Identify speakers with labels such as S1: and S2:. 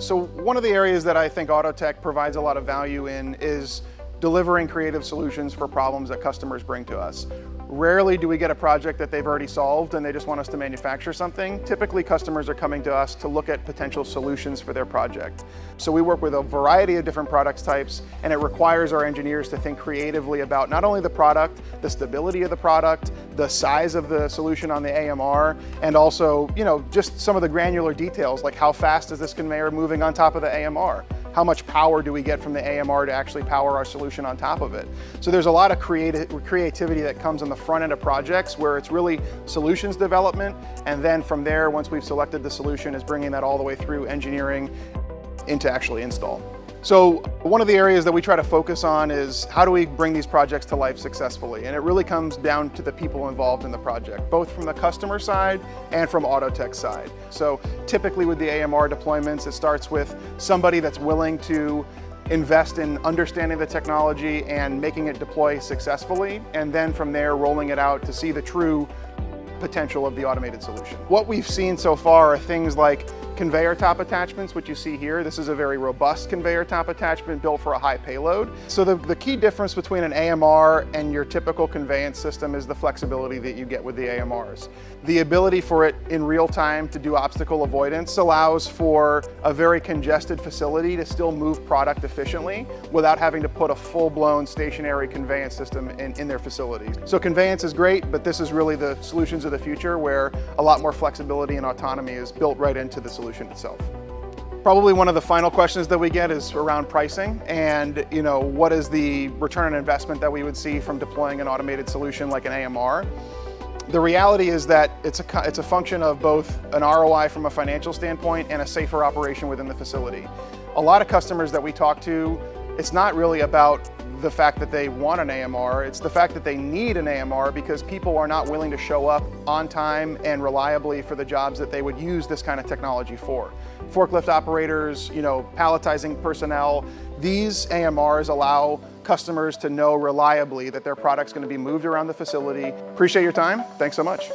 S1: So one of the areas that I think Autotec provides a lot of value in is delivering creative solutions for problems that customers bring to us. Rarely do we get a project that they've already solved and they just want us to manufacture something. Typically, customers are coming to us to look at potential solutions for their project. So we work with a variety of different product types, and it requires our engineers to think creatively about not only the product, the stability of the product, the size of the solution on the AMR, and also, just some of the granular details, like how fast is this conveyor moving on top of the AMR? How much power do we get from the AMR to actually power our solution on top of it? So there's a lot of creativity that comes on the front end of projects where it's really solutions development, and then from there, once we've selected the solution, is bringing that all the way through engineering into actually install. So one of the areas that we try to focus on is how do we bring these projects to life successfully? And it really comes down to the people involved in the project, both from the customer side and from Autotec side. So typically with the AMR deployments, it starts with somebody that's willing to invest in understanding the technology and making it deploy successfully, and then from there rolling it out to see the true potential of the automated solution. What we've seen so far are things like conveyor top attachments, which you see here. This is a very robust conveyor top attachment built for a high payload. So the key difference between an AMR and your typical conveyance system is the flexibility that you get with the AMRs. The ability for it in real time to do obstacle avoidance allows for a very congested facility to still move product efficiently without having to put a full-blown stationary conveyance system in their facilities. So conveyance is great, but this is really the solutions of the future where a lot more flexibility and autonomy is built right into the solution itself. Probably one of the final questions that we get is around pricing and what is the return on investment that we would see from deploying an automated solution like an AMR. The reality is that it's a function of both an ROI from a financial standpoint and a safer operation within the facility. A lot of customers that we talk to, it's not really about the fact that they want an AMR, it's the fact that they need an AMR because people are not willing to show up on time and reliably for the jobs that they would use this kind of technology for. Forklift operators, palletizing personnel, these AMRs allow customers to know reliably that their product's going to be moved around the facility. Appreciate your time. Thanks so much.